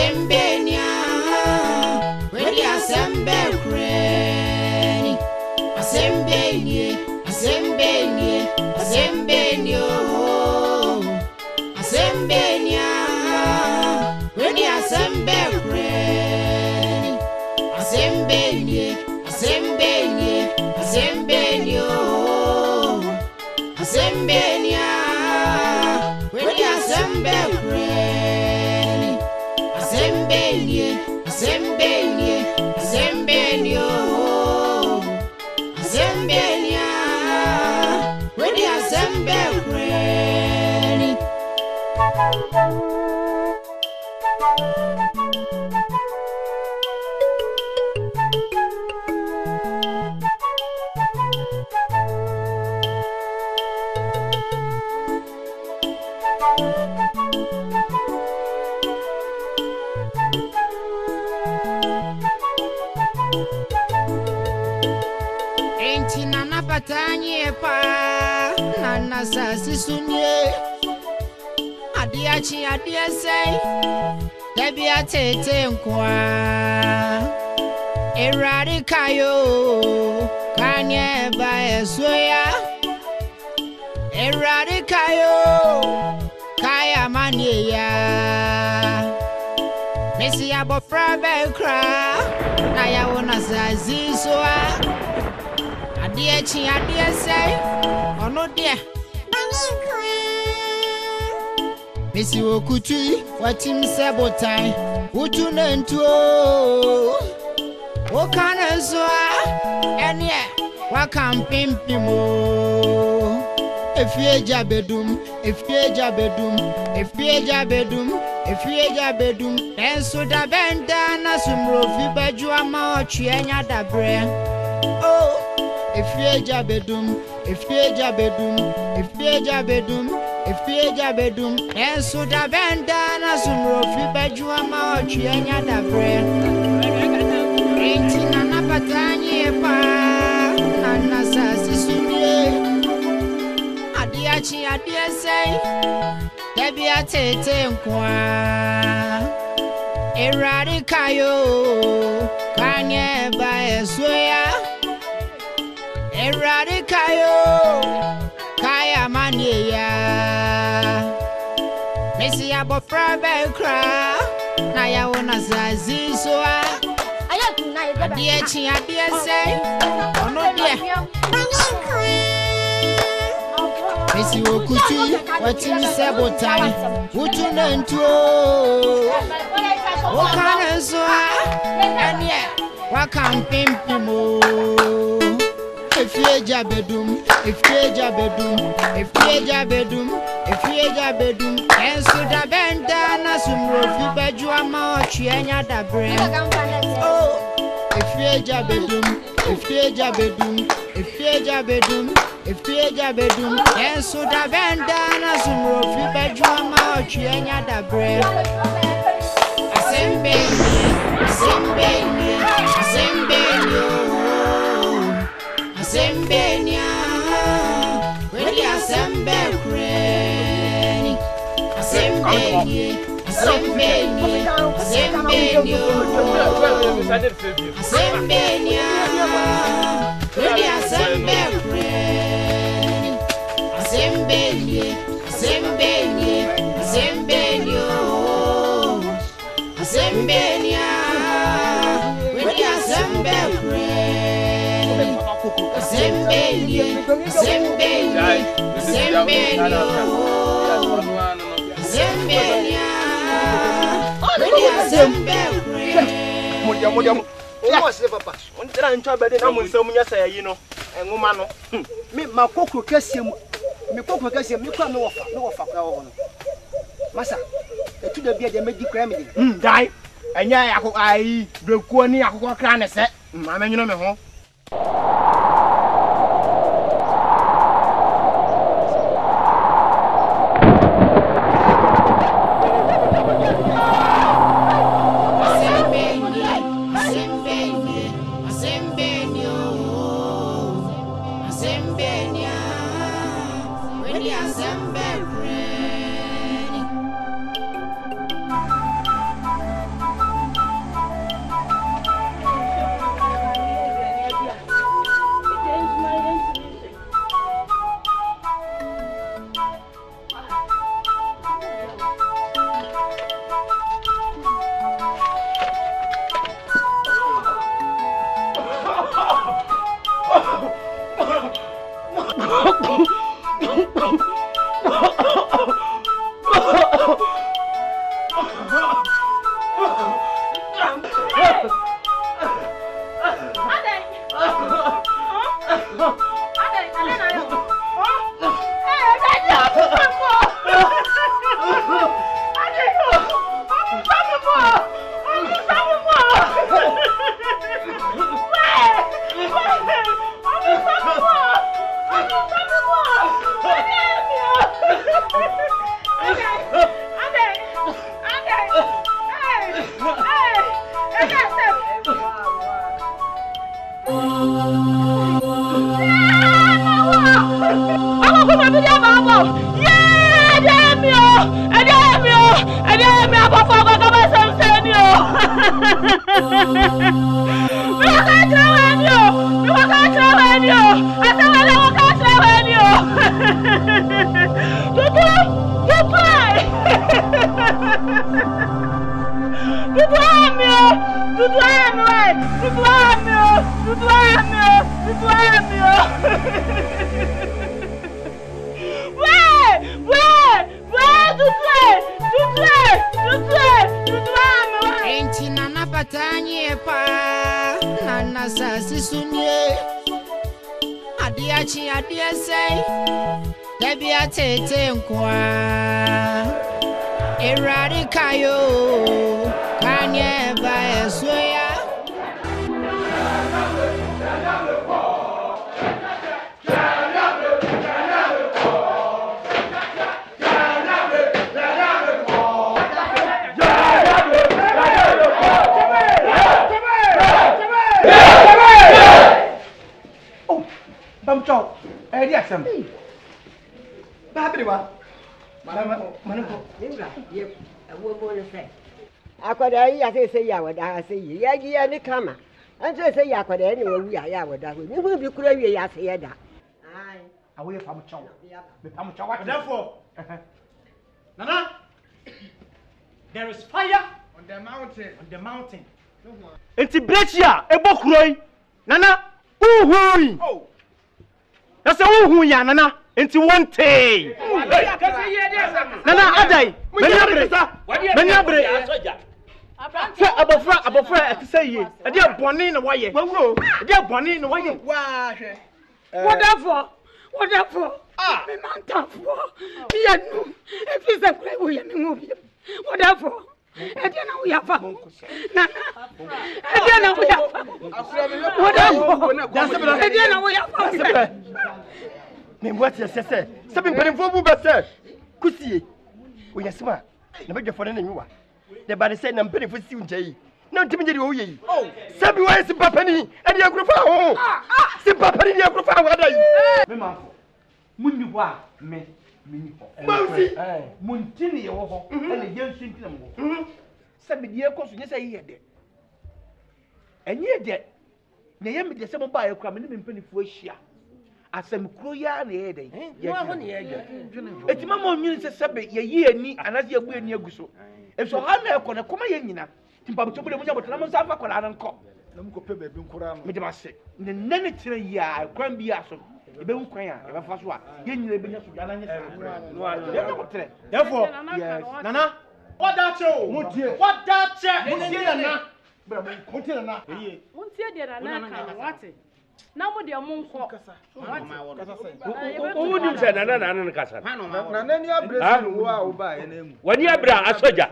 Asembenia, where the assemble cranny. Asembenia, Asembenia, Asembenia, Asembenia, where the assemble cranny. Asembenia, Asembenia, Asembenia, Asembenia, where the assemble cranny. Asembenia, Asembenia, Asembenia, Asembenia, where the assemble cranny. Nana patanye pa nana sasi sunye adiachi adiese debi atete nkwa eradikayo kanye ba esoya eradikayo kaya mania mesi abofra bekra na ya wona sasi soa dear say, or no dear. Missy Okuchi, what him sabotage, Utu Nento, what can I so? And yet, what can pimp him? If ye jabedum, if ye jabedum, if ye jabedum, if ye jabedum, then so da bandana some rofi bajuama or chianya da brand. Oh. If ye jabedum, if ye jabedum, if ye jabedum, if ye jabedum, and so da bandana some rofi bajuama or chianya da brand. Ain't nana patanye pa, nana sasi sunye. Adiachi adiese, debi atete nkwa. Eradikayo, kanye ba esoya. Eradikayo kaya mania Mesi abofra bekra na ya wona zazi soa adiechi adiese ono dia Mesi Okuchi watimi sabotage utu nantuo okana soa anye wakampempimo if ye jabedum, if ye jabedum, if ye jabedum, if ye jabedum, and so da bandana some rofi bajuama or chianya da brand. Oh, if ye jabedum, if ye jabedum, if ye jabedum, if ye jabedum, and so da bandana some rofi bajuama or chianya da brand. Asembenia, Asembenia, Asembenia. Asembenia, where the assemble cranny. Asembenia, Asembenia, Asembenia, Asembenia, where the assemble cranny. Asembenia, Asembenia, Asembenia, Asembenia, where the assemble cranny. Asembenia, Asembenia, Asembenia, Asembenia, Asembenia. What's the papa? One time in trouble, then I'm with some yasa, you know, and woman. Me, my cocoa cassium, me cocoa cassium, you can't know no fuck. Massa, to the beer, they make you cram it. Die. And yeah, I broke one year, I can't say, Mamma, you know me home. Say ya would I say ya ni kama. And so say ya could anyway we are with that. You will be clear ya say that. Aye. Away from chow. Therefore, Nana, there is fire on the mountain. On the mountain. It's Breccia, a book. Nana, ooh, oh. That's a woo ya, Nana. Into one day. Nana, Adai, Menyabre. Abofra, say ye. A dear bonnie in a way. Well, dear bonnie in a way. Whatever. Ah, if it's a great way in the movie. Whatever. I don't know we have found. I don't know we have found. Whatever. I don't know we have found. Me what you say? Something very important, but sir. Kusi, we are smart. Never get for any new one. The body said I'm pretty for Sunjay. No, Timmy, oh, Sabi was Simpapani, and your group. Simpapani, your group. What are you? Mamma, Munduwa, me, Mousy, Muntini, and the young Sintim. Sabi, dear, cause you say here. And yet, the young with the summer by a crumb in penny for share. Asem kroya na ye den eti mama onwini se sebe ye ye ani anaze ye bu ani aguso eso ha na ekọ na koma ye nyina timpa bo tobule munya botana mo safa kola na nkọ na mo ko pe bebi nkura no me de ma se ne nene tire ya kwan bi aso e be nkwan a e ba fa so a ye nyina e be nya so ya na nya no alo ye ko tire therefore yes nana what that show what that check mutie nana bra mo mutie nana ye mutie de nana ka what na mo de mo nko o nim se nana kasa nana ni abresi wo a wo ba ene mu wani abra asoja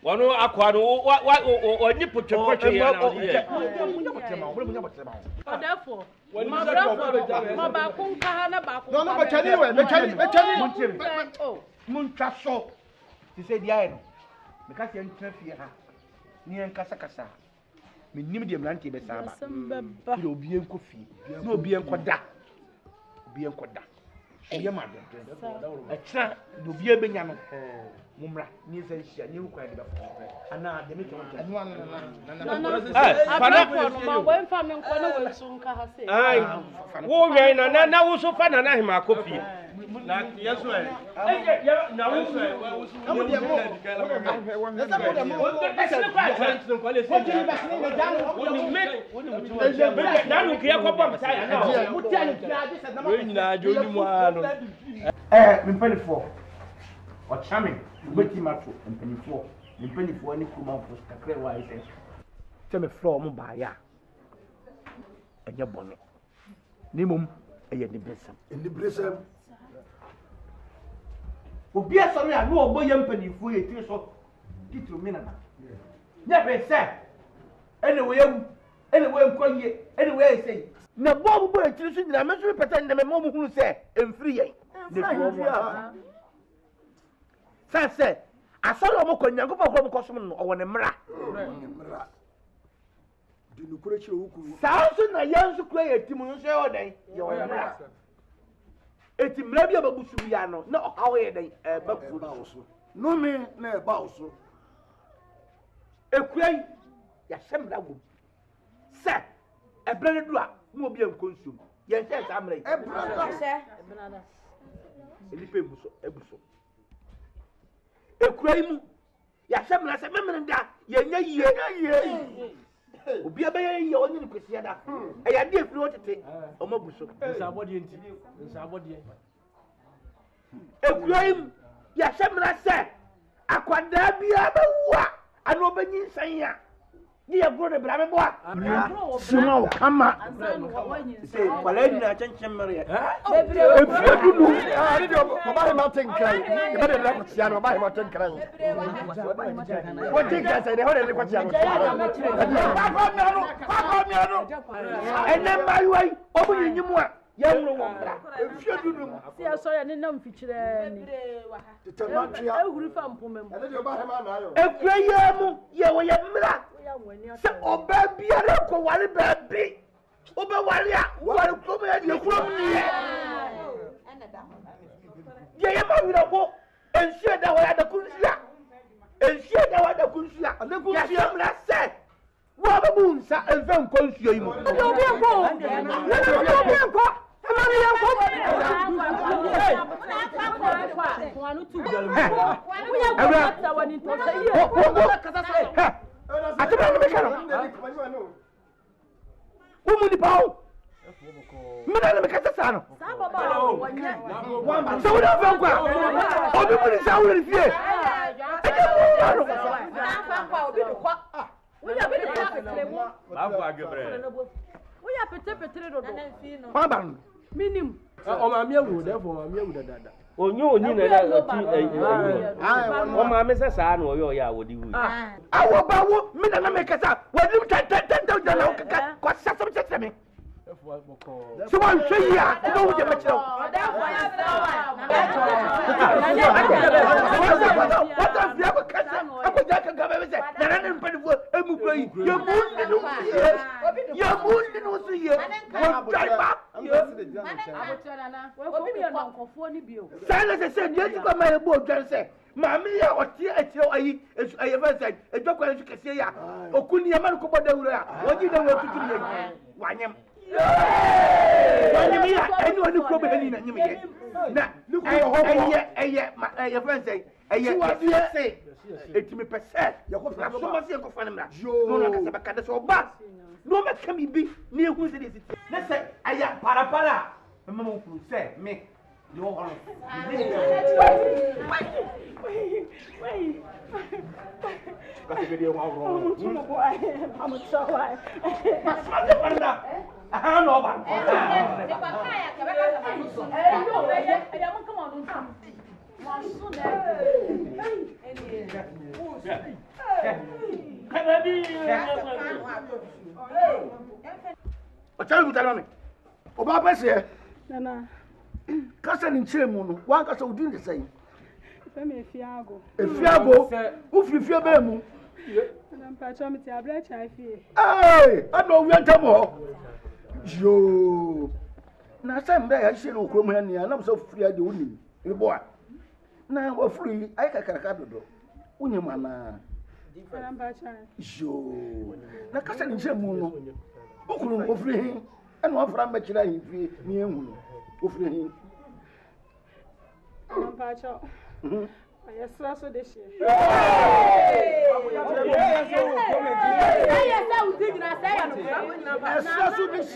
Wano akwano wa ni potopoche ya na ye. Therefore, ma ba kun ka na ba kun. No, but tell me. Muncha so. He said ya no. Me ka se ntra fie ha. Ni en kasa kasa. Me nim de mrante be sa ba. Ki obi enko fie. Na obi enko da. Obi enko da. ye ma do e kira do bia benya no mumra ni se hia ni kwa de ba ana de me to pana ko ma wo mfa me nko na wo su nka ha se ai wo wen na wo so fa na na hima kofi na yeso e na wo so amu de mo na sa mo de mo na no kia ko bom sai na mo ti anu kira de se na we nyina jo ni mu ano me penifo o chame beti mato penifo me penifo ni kuma fo kakre wa ise se me flo mo ba ya enye bone ni mum eye ni bresam obi asoro ya no ogbo ye mpenifo ye ti so titru mi na nya be se anyway nkoye anyway say na bo bo e tiri so nyina me so peta na me mo hunu se emfiri yen ne fo se asoro mo konya ko ko ko so no owo ne mra di nukure chire hukuru sa so na yan so kura ye timu nso ye odan ye o mra eti mra bi ababusu ya no na okawo ye dan ba fu no me na e ba oso ekuai ya semra go se ebrane du a mo obi enkonsuom ye se sa mra yi ebrada elipe ebuso ekuai mu ya semra se memre nda ye nya yie obi abaya ye onye ni kwesi da e ya de efiri otete o mabuso nsabode ekuai mu ya semra se akwada bia bawa ano obanyi nsan ya ni ya gro de bra me boa sima o kama se kwala ni na chenchem mere efie dudu ari de baba ma ten kran e ba de la ko tia no baba ma ten kran wo ten kran sai de ho de ko tia no pa ko mi ano ene mai wai o bu nyimu a ya nro wo bra efie dudu si aso ya ne nam fikyire ni tematia ehuru fa mpomem ene de baba ma na ayo efie mu ye wo ye mra se oba biara ko wale baby oba wale a wale ko me ya kuro mu ni ye ma wira ko ensie da wa da kunsia ya semra se wa ba bu nsa enfa nkonsuo yi mu obi enko atema no mekano umu ni pao mina na mekata sano so we don't kwa obi mu ni sa wo ni fie babu agebre we ya pete dodo pa ban minim o ma mi ewu therefore ma mi ewu dada onyo oni na o ma me se sa na o yo ya wodi wu awo bawo mina na mekata wadi mu tata na ko sasam tseme so wan hwe ya ko wo je mekira wata fia ko kasa ako jaka gabe be se na na mpanifo emu kro yi ya mundi no so ye wo driver obi mi na nkofo ni bio sana se die ti ko ma ebo odwan se ma mi ya otie etio ayi ayi fa se edwakwa esu kese ya okuni ya man ko boda wura ya woji da wo tuturi ye wanyem wanyem ya eni oni ko be ni na nyem ye na eye fa se eye se etimi pese ya ko ma se ko fa na no na ka se ba kada so ba no me kam bi ni ehun se de siti na se aya para mama mo fu se me yo hono kasi be de wa ro I'm sorry masma parda aha no ba de papaya ke ba ka yo be ya mo come on ntam mo so o tell you tell me oba pese nana kasa ni nkyere mu no wan kasa odin de sei fe me fiago wo fifie be mu nana mpacho me ti abra cha fie eh ado wi antamo yo na sai mda ya shi no krom ha ni anam so furi ade woni e bo a na wa furi ai kakaraka dodo wonye mana jo na kasa ni jemu no okuru ofuri hin eno afra mbakira hin fi ni ehunu ofuri hin Pacho. Yes, so this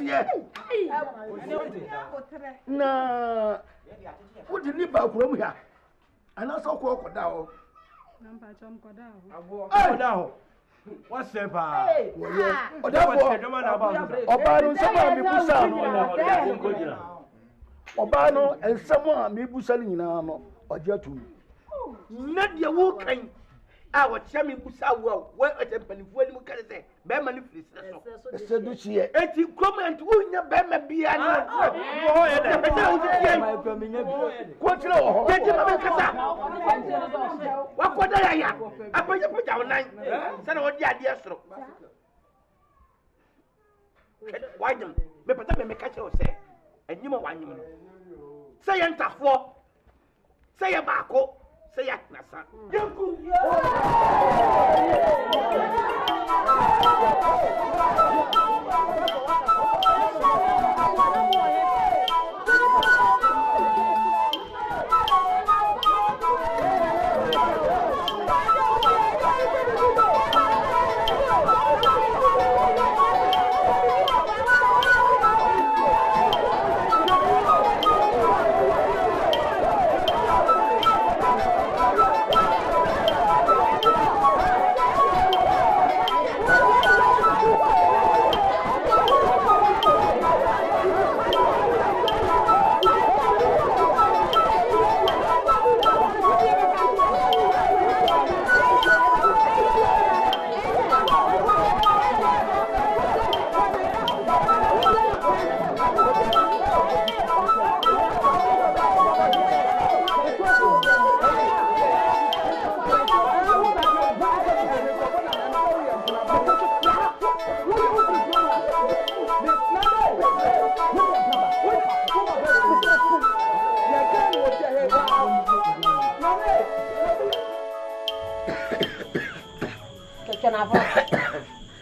year. Na what did you buy from here? And I saw Coco down. What's the bar? Obano and someone may be selling now or Jatu. Not your walking. Our chammy Busawa, where a temple when you can say, Bemani Flis. So do she, and you come and win your Bema be an what I put you put down 9. Son of the idea. Why don't me put up and make a say? And you know why you say enter for say a bako, say a nasa.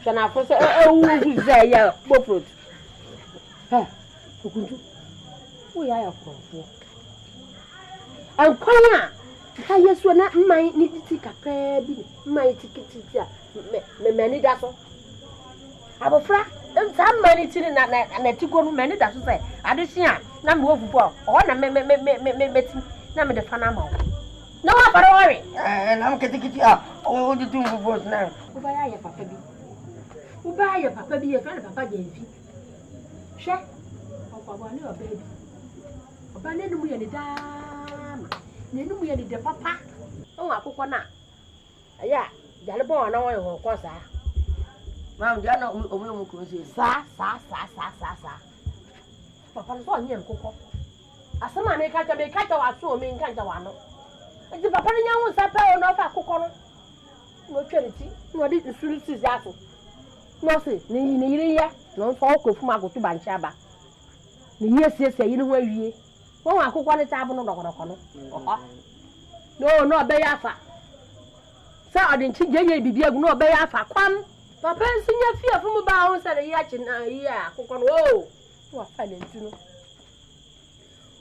Can I first say, yeah, both fruit? Hey, we are a crop. And Koya, yes, we're not my need to take a baby, my ticket, many dazzle. I'm a frack, and some money children and a tickle many dazzle say, I just see number of four, or a me, number the Panama. No, but worry, and I'm getting it up. All the two boys now. Who buy your papa be a friend of Papa James? Share. Oh, I know a baby. Abandon me any dam. Then we had the papa. Oh, I cook one. Yeah, Jalabo and I will cause her. Mam Jano, who will say, Sa. Papa's one young cocoa. As someone may catch a so mean can't one. And the papa was a pair of a cocoa. No charity, no didn't suit his apple. No, see, near no folk of Margo to Banchaba. Yes, you know where you are. I cook one at table no. No, no, Bayafa. So I didn't think you no Bayafa. Come, Papa, sing your fear from a bounce at a yachin. Yeah, cook on. Oh, what fun to know.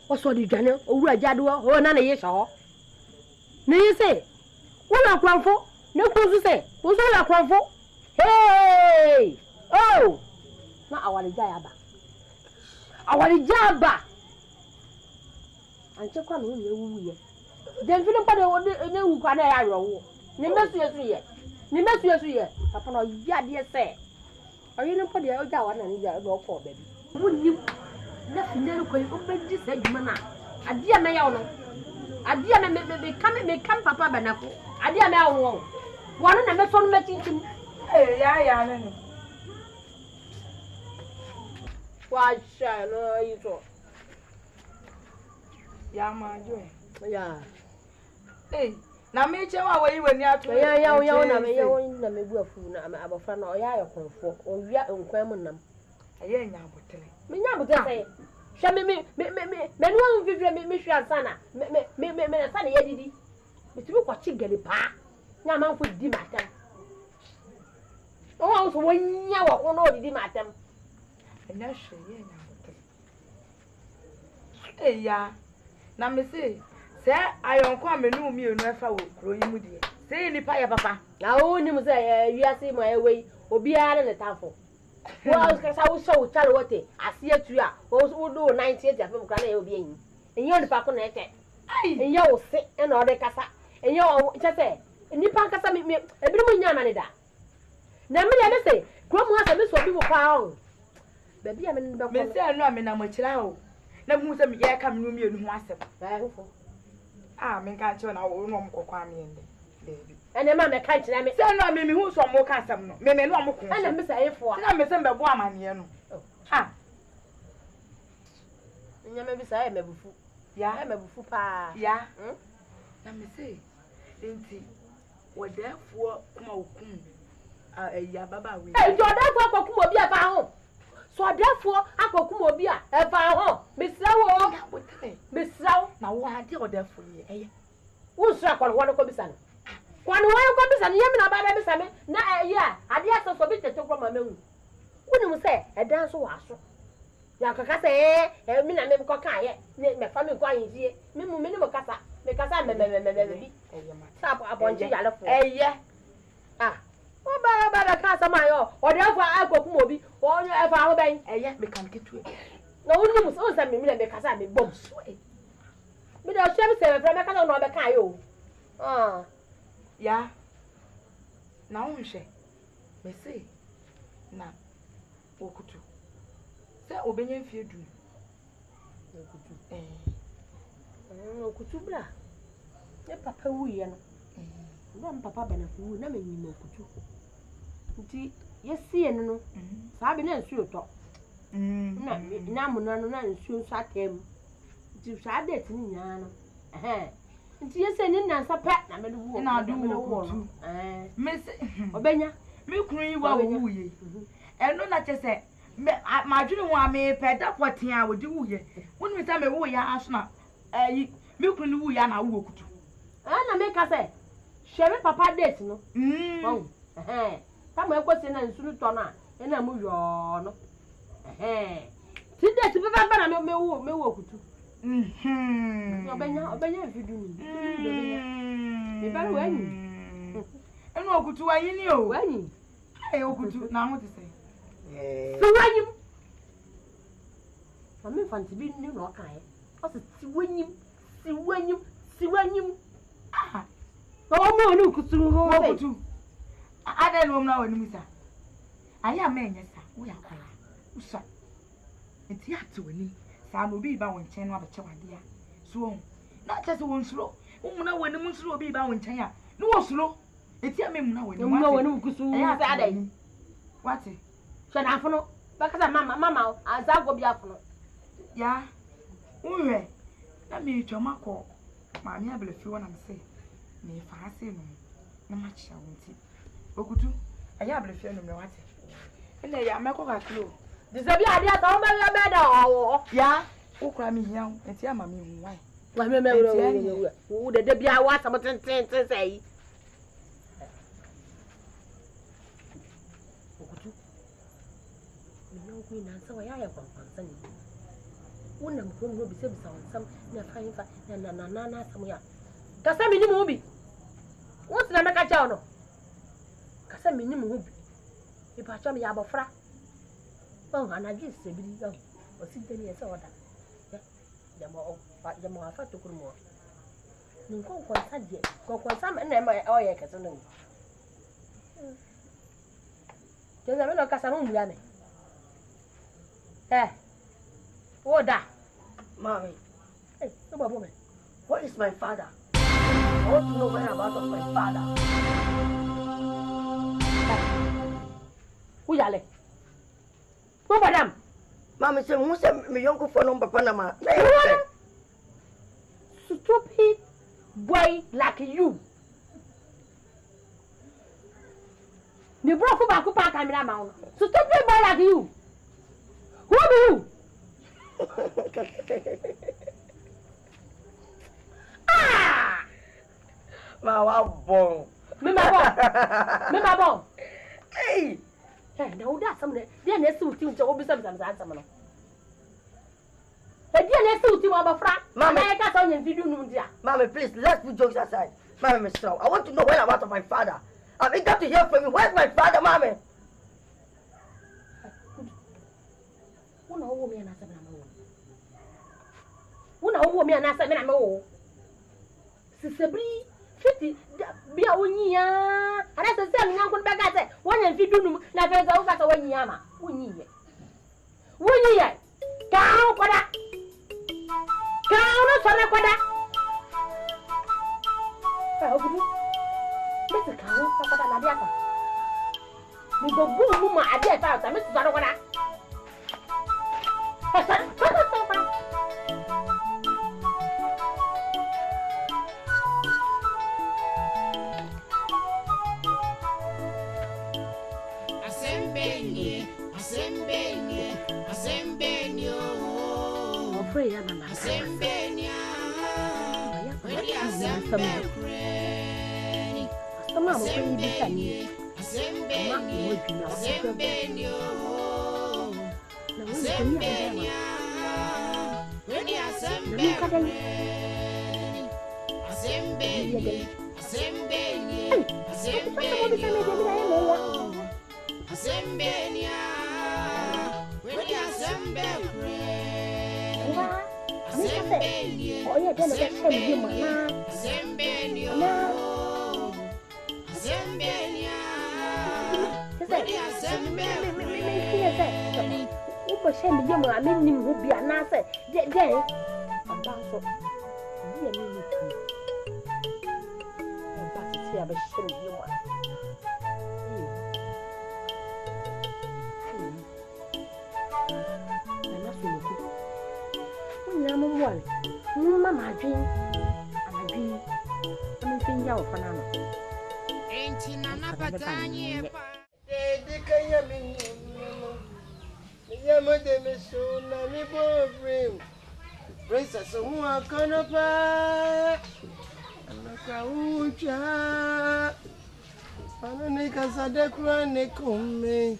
What's what you general? Oh, a jadua, oh, none of years or. No, you say, what are crown for? No, to say, who's all a crown for? Hey! Oh! Not our jaba. Our jaba! And check on who then Philip who can arrow. Nemesis here. Upon a yard, say. Are you not put the other one and go for baby? Wouldn't you? Nothing never quite open this segment. A dear mayono. A dear may come, Papa Banaco. A dear mayo. One of them on matching. Yeah. Why shall you talk? Yeah, my joy. Yeah. Hey, now make your way when you are to a friend or ya for or ya and Quemonam. I ain't now, but me now, but I say, me no vivre me hwa sana me sana ye didi me tibi kwa chigele pa nya man fo didi matam o so wonya wo ko no didi matam enya hwe ye nya hotel eya na me se ayonko amenu mi enu efa wo kro yi mu die se ni pa ya papa na o ni mu se wiase mo ewe obi ara ne tafo wo ka sa wo so chale wote asie tu a wo do 98 afem kra na e obi yin enye oni pa ko na ete enye wo se e na ode kasa enye wo chese ni pa kasa me ebi mu nya na ne da na me le se kro mu asa me so bi mo pa on ba bia me be ko me se anu ame na mo kira o na mu se me ye ka me mi enu ho asem ba hufo me ka che na wo no mo kokwa me ende baby ene ma me ka kira me se anu ame me hu so mo ka asem no me no mo ko ene me se efo na me se mbe bo amane no nya me bi sa e mebufu ya e mebufu pa ya na me se enti wodafo kuma okum ya baba we jo dafo akokum obi afa ho so dafo akokum obi a efa ho misrawo na wo ade odafo ye eye wo sra kwano wo ko bisa no kwano wo ko bisa no yemi na baba bisa me na eye ade asoso bi tete kro ma mehu woni mu se edan so waso ya kaka se mi na me ko kan ye me fa me ko ayin mi mu me ni mo kasa me kasa me bi eye ma sa abonji yale fo eye o ba kasa ma yo o de afọ akokum obi o e fa ho ben eye me kan ketu na woni mu so sa me na me kasa me bom so me da so me se me me kasa no be kan yo ya na unhwe me se na okutu se obenye mfie du okutu okutu bla ne papa wuye no na papa bana fu na menyi okutu nti yesi eno no sa be na nsuo to na muno no na nsuo nso atem nti sa date ni nya no nti yesi ni nansa pa na me wu na do okutu me se obenya me kunu yi wa wuye eno na chese ma dwene ho ame pe da poten a wodi wuye wonu mi ta me wuye aso na me kunu wuye na wu okutu na me ka se shebe papa date no ta mo ekosi na nsuru to na e na mu yo no ti date be ba na me wu okutu obenya vidu ni me ba we ni enu okutu wa yin ni o we ni okutu na ho ti se so wanyim mama fanti bi ni no kan e o se ti wanyim no mo ni okutu ho okutu ada no na wani misa aya ma enye sa wo ya kwala usa enti ate wani sa no bi ba won chen no abeche wade a so na chese won suro wo na wani mun suro bi ba won chen a no wo suro enti am mu na wani okutu sa ada yi wate so na afono bakasa mama azago bi afono ya unwe na mi twama ko ma mi abelefi wona me se me fa ase no na ma chia wonti okutu aya abelefi no me wate ene ya meko ka klo disabi ade ata o me da owo ya ukura mi hian enti ama mi hu wai wa me wo de bia wa ta tenten sei okutu no ku ina sa wa ya kwansan ni wona mko no bi se bisa wansam na fa na samu ya kasa mi ni mu bi won na meka cha no kasa mi ni mu bi e pa cha mi ya bofra ana gi se bi ga o si de ni e se oda ya mo afa to kurmo ni ko sa je ko sa na ma o ye kasa no je na me no kasa mu ya me Oda. Mommy. Hey, no problem. What is my father? I want to know whereabouts of my father. Who yale? Who madam? Mommy say, who say me young for no papa na ma? Stupid boy like you. Me broke back up camera ma. Stupid boy like you. Who are you? Ma wa bon. Me ma bon. Hey. Hey, na uda samne. Dia na esi uti nche obi sam no. Hey, dia na esi uti mo abafra. Mama, I ka so nya video num dia. Mama, please, let's put jokes aside. Mama, Mr. I want to know when about my father. I've eager to hear from you. Where's my father, Mama? Una wo mi ana sabna ma wo. Una wo mi ana sabna ma wo. Sisebri fiti bia wonyia. Ara se se nyan kun bega se wonya video num na fe za wo ka se wonyia ma. Wonyiye. Wonyiye. Ka kwada. Ka no so na kwada. Ogudu. Mesi ka ho so kwada na dia ka. Mi go bu mu ma ade ta ta mesi so na kwada. Princess, who are gonna buy? And the crowd, and the niggas are the chronic me.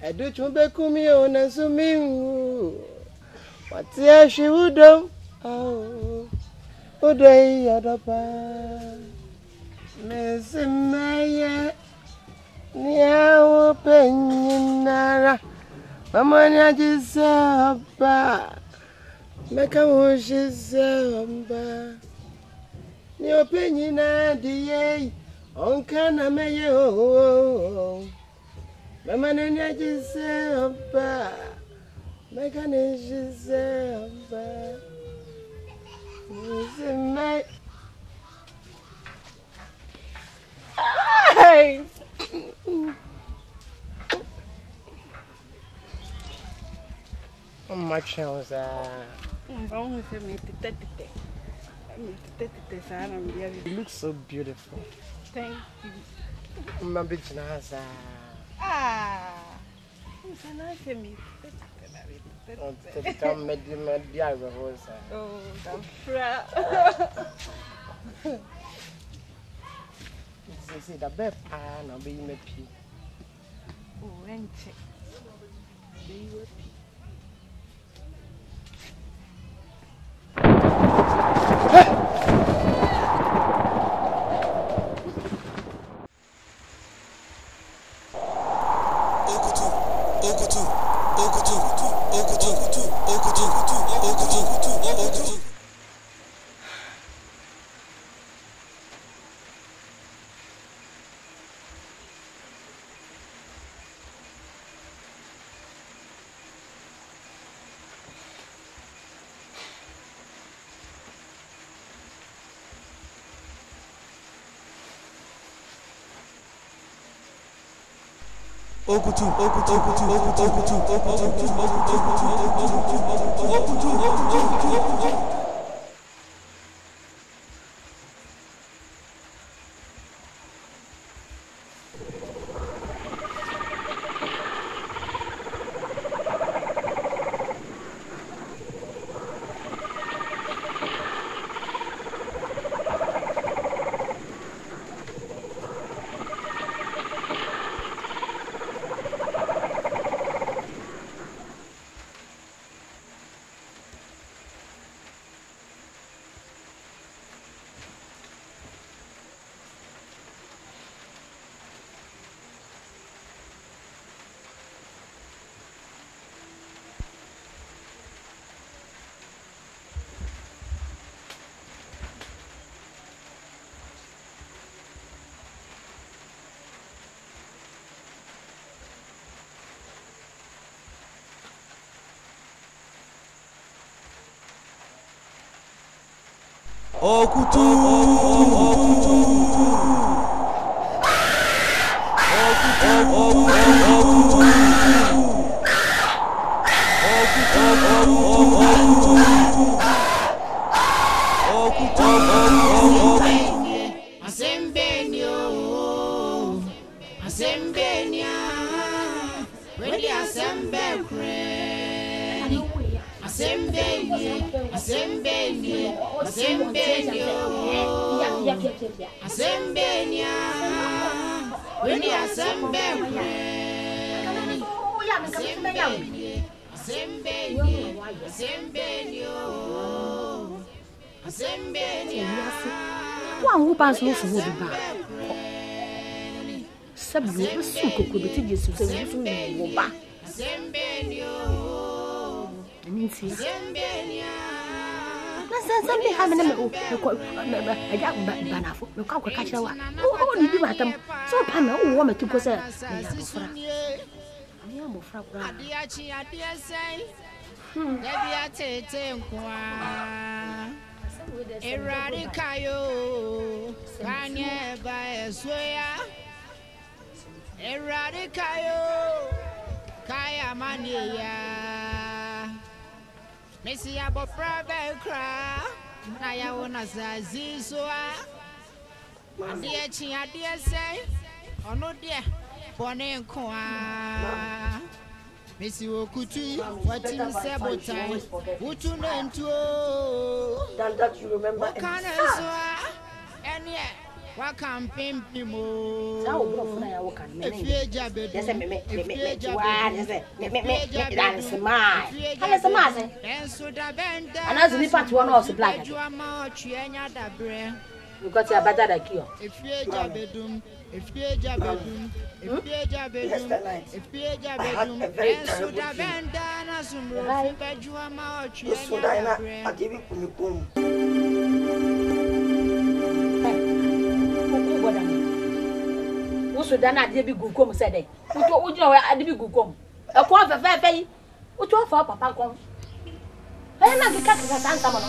I do to be me on a swimming. What's the she would do? Oh, day at the bar. Miss Maya, near open Nara. Mamma just said, make a wish is ni opinion adi on kana meyo mama nanya jiseba make a jiseba is hey how much was that? You look so beautiful. Thank you. Mama Jinaza. Ah. It's a nice to meet. Oh, I'm proud. See the best pan or being a pea. Oh, and check. One pass no food back. Sabio, so could be tedious to say, go back. Something having a young banana, no cock catcher. Oh, you do at them. So, Panna, who wanted to go there. Eradicayo, Kanye by a swear. Eradicayo, Kaya Mania. Messi abo private cry. Naya wona zazizwa. Adia chi adia say. Ono dia. Bone kwa. Messi wokutu. Wati msebotai. Utu nentuo. Than that you remember. Wakana zwa. Enye. Wakam pimpi mo. Efie jabedu. Yes, me. And as we part one of the black. You got your better like you. Efie jabedum. Efie jabedum. Efie jabedum. Efie jabedum. Ensuda benda na sumro. Bejua ma ochie Sudan at the big good said it. Would you at the big good a quarter of a would you offer Papa come? I am not the cat of Santa Mono.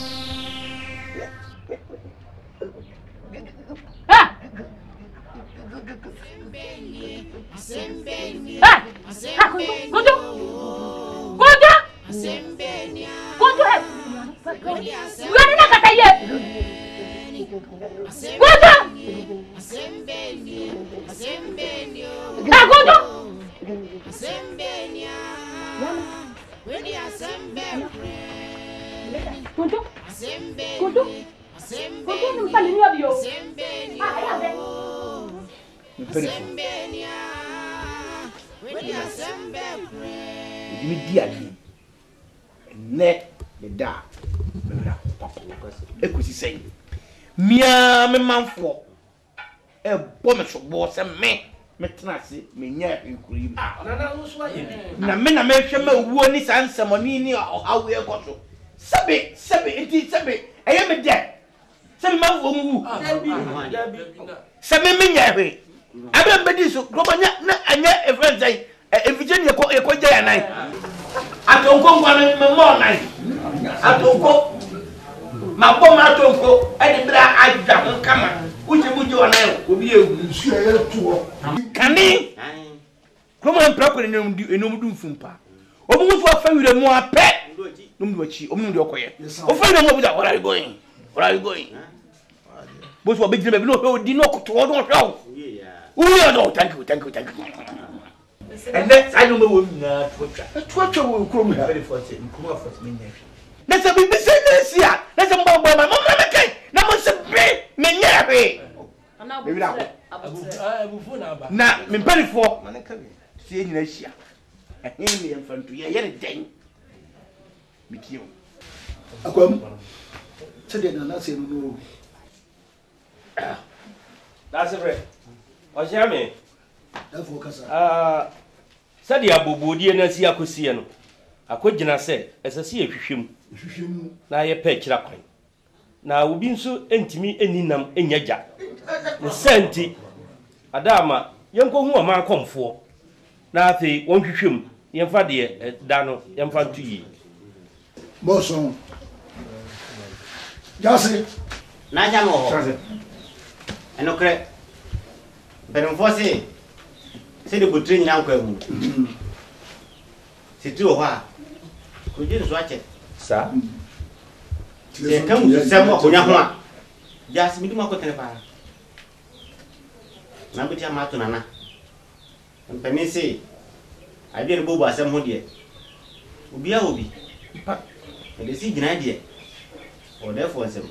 Mia me manfo e bome so bo se me tenase me nya ekuri na me na me hwe ma wuo ni sansamoni ni ohawe ekoso sebe eye me de se me manfo mu sebe me nya hwe abem bedi so globanya na anya efrenzai evijeni e gya nan atonko ngwa me mo nan atonko ma bom atonko e bra ajja ho kama uji ona obi ewu nsu e tuo kani kuma mprakore enum du mfumpa obu nso afa wire mu apɛ num du achi omnum de okoye ofa wire mu obi da where are you going both for big baby no odi no koto do hwe o no thank you and then I don't know what na twatwa wo krom ha very first nkuma first me nya na se bi business ya na se mbo ma me kai na mo se be me nya hwe na me mpanifo na ka bi sie nyina hia ehe me mfantu ye ne den mitio akwam sede na se no that's it o jame da focus sadi abobodie na si akosie no akogina se esese ehwehwem na ye pa kira kwan na obi nso entimi eninam enyaja ne senti adama yenko hu o ma komfo na afi won hwehwem yemfa de da no yemfa ntuyi boson jase Na nya mo. Eno kre. Ben fosi. Se de butri nyina nkwa mu. Siti o ha. Ko je nso ache. Sa. Se kam se mo ko nya ho a. Ja se mi dum akotene pa. Na bi ti amato nana. Mpani se. Ade re bobo asem ho de. Obi a obi. Pa. Ede si gina de. O de fo asem.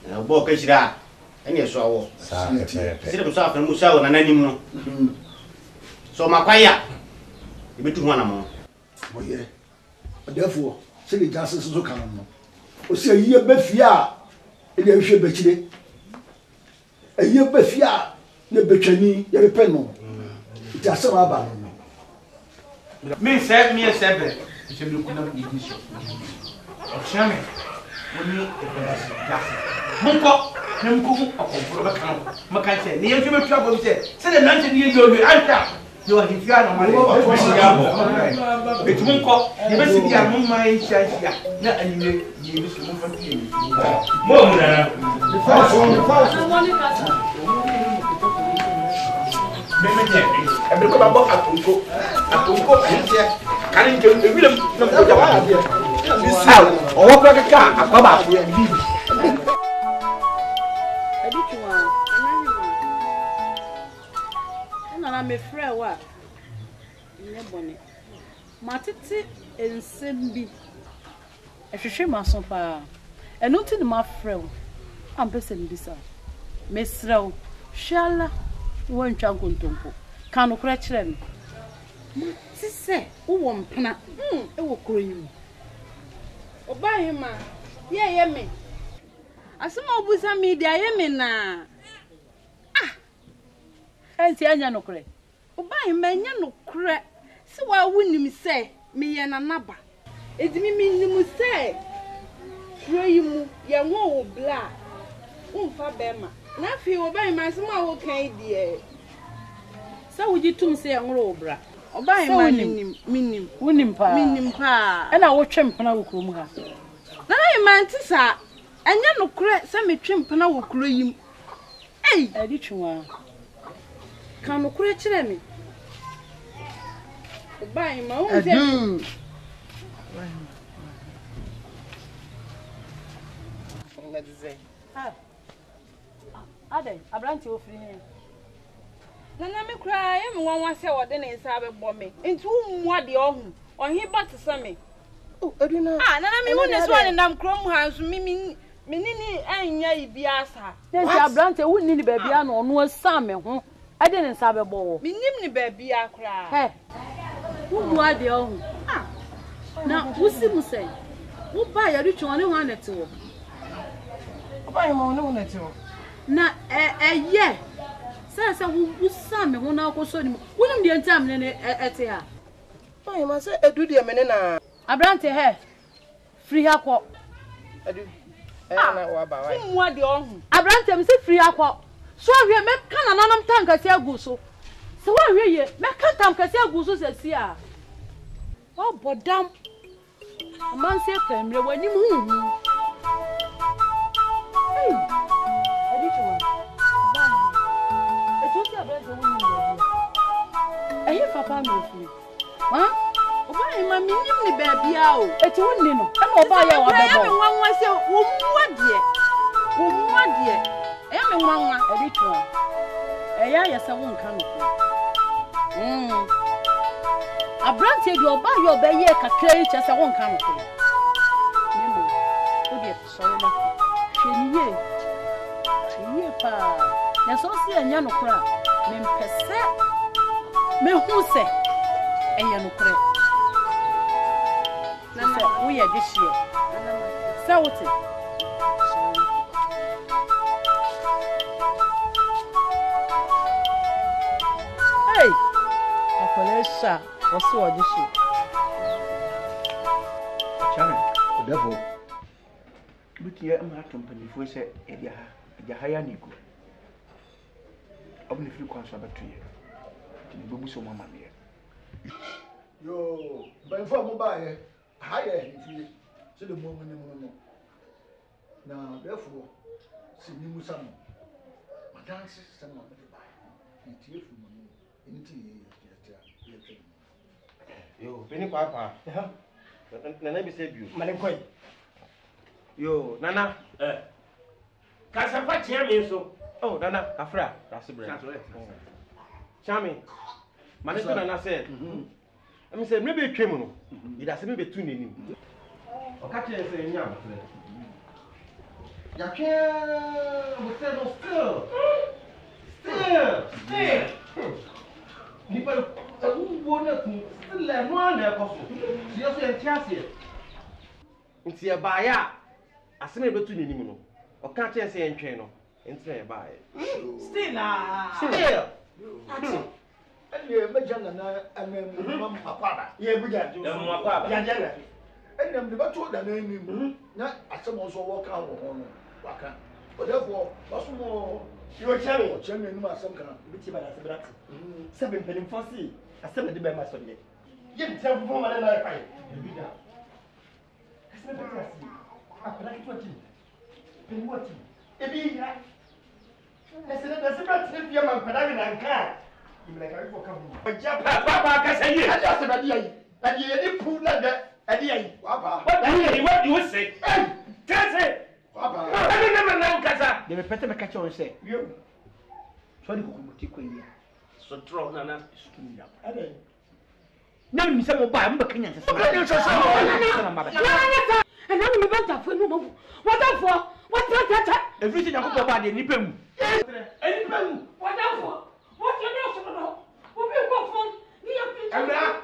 Na bo ka shira. Ene so awo. Sa. Se dem so afa mu sha wo nana nim no. So makwaya. Ibetu ho na mo. Oye. Therefore, say the justice so kan no. O se yiye be fia e de hwe be kire. Ayiye be fia ne betwani ye be no. It has some aba no. Me say me be. Se me kuna ku di so. O chame. Oni e be ya. Munko, nemko akonforo be kan. Maka che, ne yentwe be tua bo se. Se de nante ne yo yo anta. Yo ahifia no male. Etumunko, ye be si dia mo mai hia na anime ye be so mo fa ti. Mo mu na. Memeje, ebe ko ba bo atunko. Atunko ahifia. Kani nke ewile na mo ja ba dia. Saw, owo ko kaka akaba afo ya bibi. Me frɛ wa ne bone matete ensem bi ehwehwe maso pa eno ti ne ma frɛ wo ampese ne bisa me srɛ wo hwala wo ntwa nkontompo ka no kora kyerɛ me ti sɛ wo mpena e wo kroyim obahema ye me asema obusa media ye me na enti anya no kore oban manya no kore se wa wunim se me ye na naba edimi minim se kroyimu ye wo wo bla umfa bema na fi oban ma se ma wo kan die se wo gitum se ye ngoro obra oban ma minim wunim pa e na wo twempena wo krom ha na na ma ntisa anya no kore se me twempena wo kroyim ei edi twa kan no kure kire me obai ma o nze ade abranti ofiri he na me kura ye me wanwa se wode ne nsa abebo me enti ummu ade ohun ohi batse me oh eduna na me mu ne so ne nam krom ha so mi nini anya ibiasa nti abranti wunni ni babia na ono asa me ho ade ne nsa abebo wo minim ni babia kura he ummu ade ohun na wusi musai wo ba ya ritwe one ho anete wo obai ma one ho anete wo na ye sasa wusa me ho na akoso ni wunim de ntam ne ete ha obai ma se edu de me ne na abrante he free akọ edu na wa ba wa ummu ade ohun abrante me se free akọ so ahwe me kana nanam tanka se agu so se wa ahwe ye me kan tanka se agu so se si a o bodam man se pemre wani mu ayi papa me ofiri ha oba ma minim ni baabia o eti wonni no e ma oba ya wa bebo me nwanwa se wo muade e me nwanwa edi to eya ya se won kan no abrantie di oba ya oba ye kakra yi che se won kan no memo o de sorry na hweniye pa na so se anya no kora me mpese me hu se eya no kora na se wo ye de hie se wote hey akolesha oso odi hie chame therefore butie ma company fo se edia ha ya niku obne free kwanso abatuye ti bebu so mama me yo ben fo mo ba ye ha ye nti se le mo no Now, therefore, see me with some. My dance is some of the buy. It's here for me. Anything yo, Penny Papa. Nana be save you. Malenkoy. Yo, Nana. Kasa chia me so. Oh, Nana, Afra. That's bread. Chami. Manito Nana said. I mean, say maybe twem no. It has me be two nenim. O ka che say nyam. Ya ke we say no still. People who wanna still learn one ekoso. Si yo say entiase. Nti e ba ya. Aseme be tu nenim no. O ka che say entwen no. Nti e ba ya. Still Still. And Majana and then Mamma Papa. Yeah, Buja, Papa. And then the battle that name, not as some also walk out on Waka. But therefore, what's more, you are telling Chairman Masaka, which by the Brat. 7 penny for sea, a 70 by my son. Yet tell me what I find. I said, I like what you. Penny what you. It be that. I said, that's about 10 young man, and car. Papa, I say yes. I just said that you didn't prove like that. What do you say? Can't say. Papa, I never know, Casa. They were better catch on say. You. Sorry, Kukuti. So, throw Nana is too young. No, Miss Obama, but can you say? And I'm about to for no. What for? What's that? Everything I put about the Nippon. What for? What you know? What you go for? I'm not.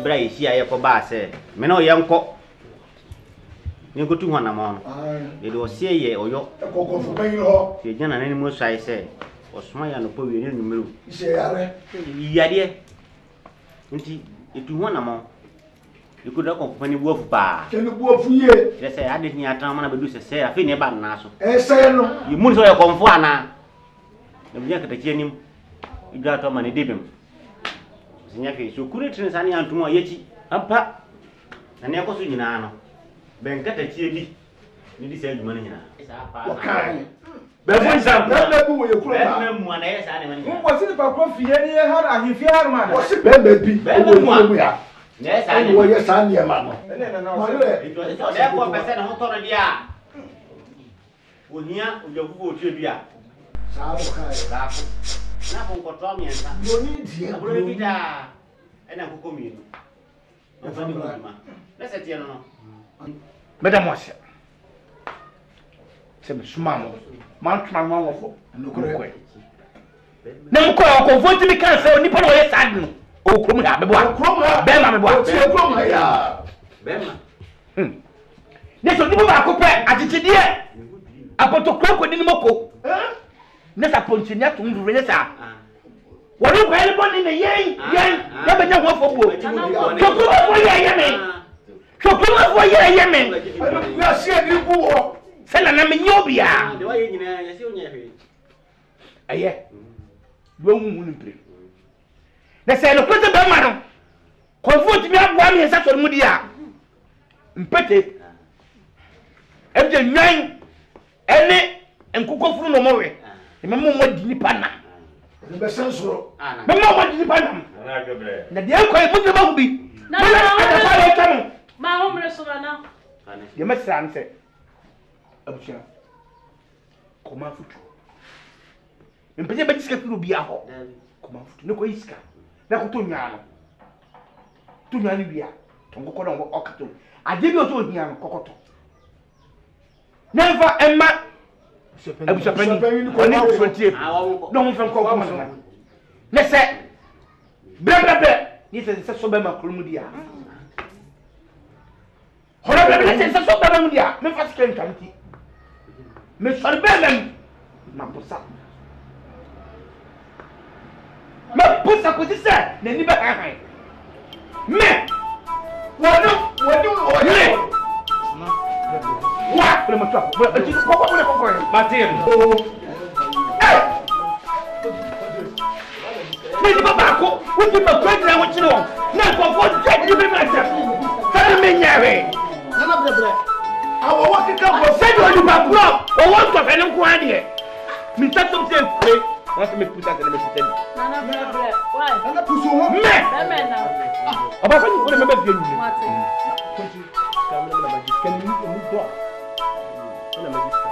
Bra yi sia ye ko ba se me no ye nko ni ko tu hona mo no ye do sie ye oyo ko fu ban ho ye jana nani mo sai se Osuma ya no po wi ni numero. Ise yare. Yare. Nti etu ho na mo. Ikuda ko fani buofu pa. Kene buofu ye. Yese ade ni atama na bedu se afi ne ba na so. Ese no. Yimun so ya konfo ana. Na biya ka take nim. Iga to mane debem. Sinya fe so kure trin sani antumo yechi. Ampa. Na ne ko so nyina no. Ben ka take bi. Ni di se aduma nyina. Wakai. Befo nsam. Bembe bu wo ye kuro ba. Bembe mu ana yesa ane mani. Mo si pa ko fie ni ha ahifie ha ma. Wo si bembe bi. Bembe mu ya. Yesa ane. Wo ye sa ne ma no. Mo le ko pese na ho toro dia. Ohia ojafugo otwe bia. Sa ro kai. Na ko ko to miensa. Yo ni die. Aburo bida. Ena ko komi no. Afani ko ma. Lesa tie no. Madam Washa. Sebe sumamo. Man tuma man wofo. Nokore. Na mko ko voti mi kan se onipa no ye sad no. O krom ya bebo. Be ma bebo. O tie krom ya. Bema. Ne so nipa ba ko pe atitidie. Apoto kroko ni moko. Ne sa pontinia to ndure ne sa. Wori ko ele boni ne yen ya be nya ho fo bo. To ko fo ye me. To ko fo ye me. Ya sie ni bu ho. Sela na me nyobia. De wa ye nyina ya se onya hwe. Aye. Wo hu mu mpire. Na se no kwete be ma no. Konfo timi aboa me sa so mu dia. Mpete. Ebje nwan ene enkoko furu no mowe. Me mo di ni pana. Ni be sensoro. Me mo di ni pana. Na jobre. Na de ko e mu de ba hu bi. Na ma ho mre so na. De mesra nse. Abucha. Koma futu. Mpete be diska furu bi aho. Koma futu. Ne ko iska. Na ko to nyaa no. To nyaa ni bia. Tongo ko no okato. Ade bi o to hia no kokoto. Never Emma. Abucha pani. Oni frontier. No mo fam ko ko ma. Ne se. Bebe. Ni se so be ma krumu dia. Hora bebe se so be ma dia. Me fa sken kanti. Me so be lem. Ma posa. Me posa ko dise. Ne ni be ha. Me. Wono. Wa, le matwa. Ko. Martin. Me di baba ko, wo di ba ko dra wo chiro. Na ko fo je di be mata. Sa me nyawe. Na brebre. Awo wa kika ko se do di ba bro. O wo to fe nko ade. Mi ta to se kwe. Wa se me puta ke me puta. Na brebre. Why? na puso ho. Me. Me na. Aba fa ni ko me be fie ni. Martin. Kamera na magic kan ni mu do. Na magic kan.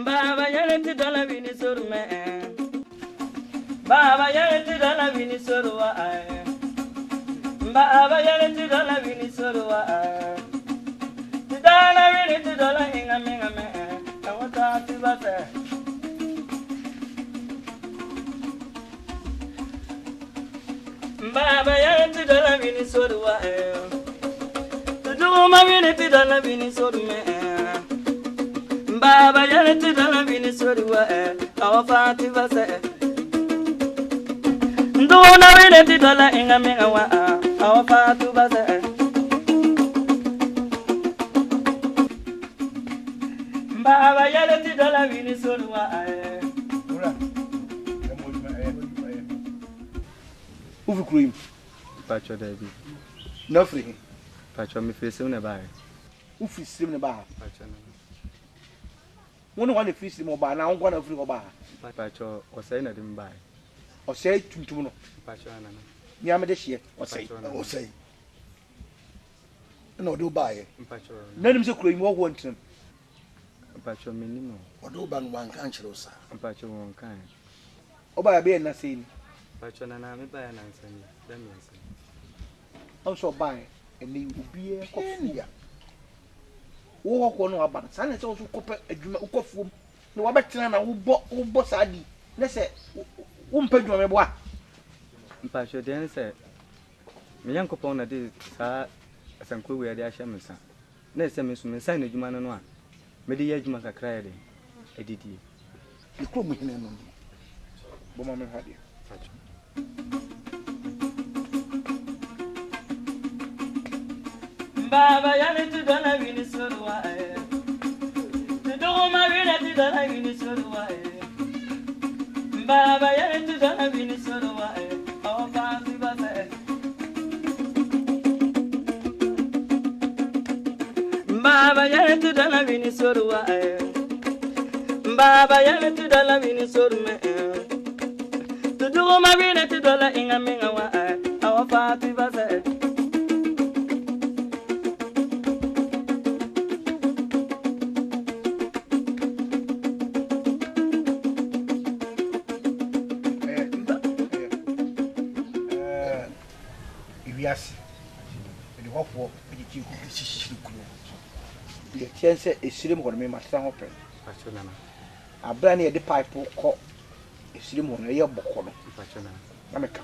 Baba yeleti dala vini surme. Baba yeleti dala vini surwa. Baba yeleti dala vini surwa. Dala vini dala hinga minga me. Tawata tibate. Baba yeleti dala vini surwa. Tuduma vini dala vini surme. Baba yeleti dala vini surwa. Awafati vase. Ndo Tuduna wine tidola inga minga wa awafa tubaze. Baba yale tidola wine solwa ae. Uvi kruim. Pacho David. No free. Pacho me face na ba. Ufi sim na ba. Pacho na. Wonu wan free sim oba na won na free oba. Pacho osai na dim ba. Osai tuntum no. Pacho na na. Ni amede hie. Osai. Na odo ba ye. Pacho. Na nim se kruim wo wo ntim. Pacho minimo. Odo ba no wan kan chiro sa. Pacho won kan. Oba ya be na sei ni. Pacho na na me ba ya na nsani. Dami nsani. Also buy eni ubie kofu. Wo ko no aba. Sa na se wo kope adwuma ukofuom. Na wo betena na wo saadi. Na se wo mpadwuma me boa. Pacho den se me yankopon na de sa asankwe we ade ahye mensa. Na se me so mensa na adwuma no a. Me de ye adwuma kakra ya de. Edidi. Ikro mu hene no. Bo ma me hade. Pacho. Baba yale tudona wini sorwa eh. Tudoma wini tudona wini sorwa eh. Baba yale tudona wini sorwa eh. Awafa tubaze. Baba yale tudona wini sorwa eh. Baba yale tudona wini sorme eh. Tudoma wini tudona inga minga wa eh. Awafa tubaze. Yes. The hop walk, the chief, the chance is slim on me, my son open. A brand near the pipe call a slim on a year book. Namaka.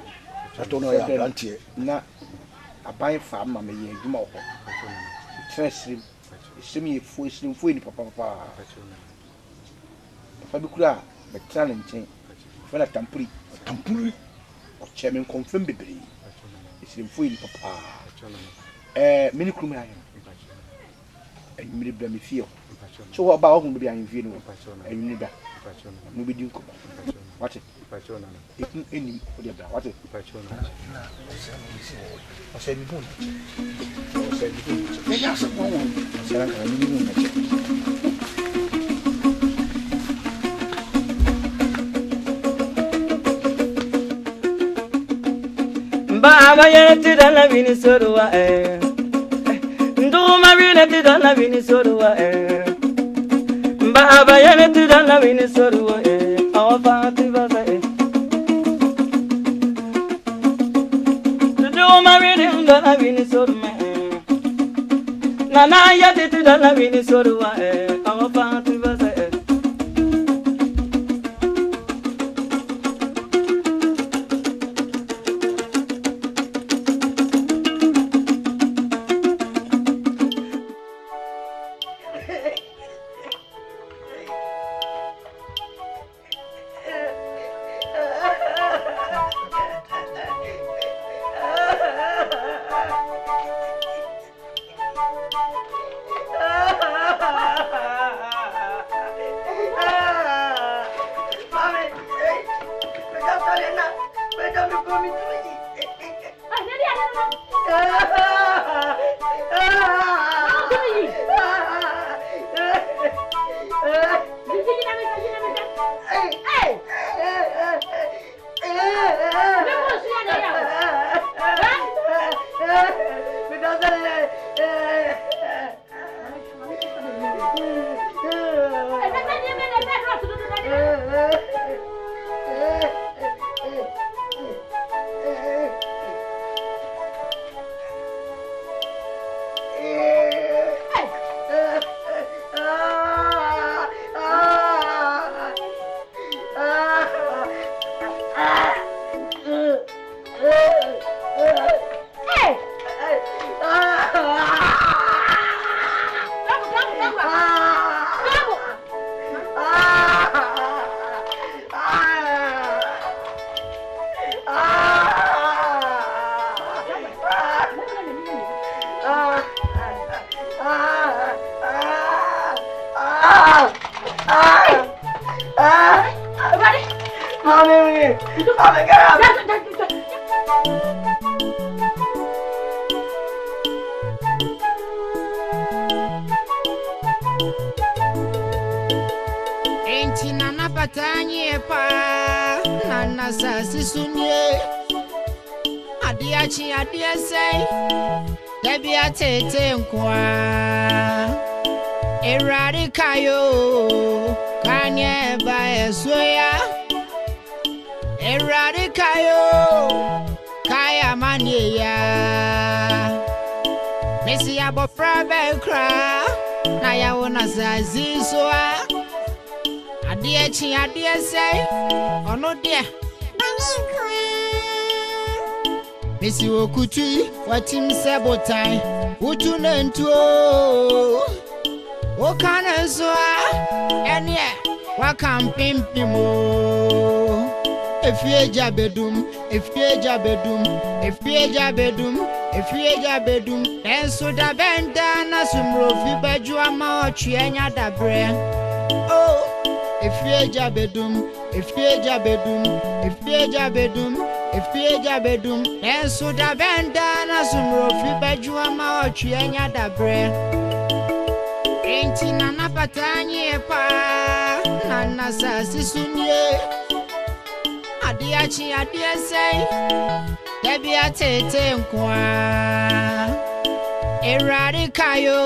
I don't know your plenty. Not a buying farm, mamma, ye, you more. Slim, slim, full slim, full papa. Fabicula, but talent chain. For a tampuri, or chairman confirm baby. Slim full papa. Many crewmen and you may feel. So about whom be in view and you need that. Nobody do come. What it? Any what it? I said, Baba yale tudona wini sorwa eh. Nduma wini tudona wini sorwa eh. Baba yale tudona wini sorwa eh. Awafa tubaze eh. Nduma wini tudona wini sorwa eh. Nana yale tudona wini sorwa eh. Awafa tubaze eh. Mommy, Enti nana patanye pa nana sasi sunye adiachi adiese debi atete nkwa erade kayo kanye ba esoya erade kayo kaya mania Messi abofra bekra na ya wona zazi soa Adie chi adie say ono dia Messi okutu watim sebotai utu nentuo o kana so ene wa kampimpimo efieja bedum enso da benda na sumrofi baju ama ochi enya dabre oh efieja bedum enso da benda na sumrofi baju ama ochi enya dabre enti nana patanye pa nana sasi sunye adiachi adiese debi atete nkwa erade kayo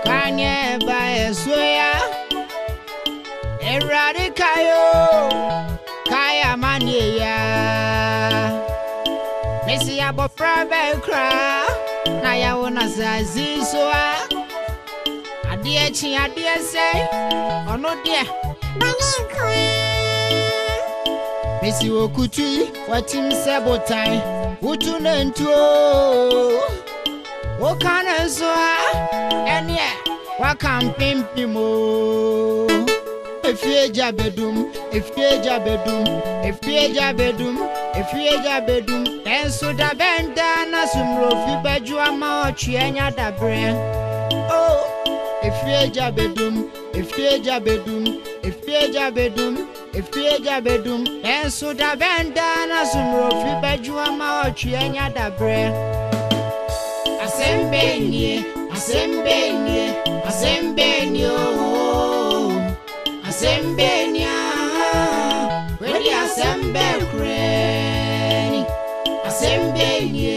kanye ba esoya erade kayo kaya mania Messi abofra bekra na ya wona zazi soa adiechi adiese ono dia Messi okutu watim sebotai utu nentuo o kana so ene wa kampimpimo efieja bedum enso da benda na sumrofi baju ama ochi enya dabre oh efieja bedum enso da benda na sumrofi baju ama ochi enya dabre asembenie oh asembenia wedi asembe kreni asembenie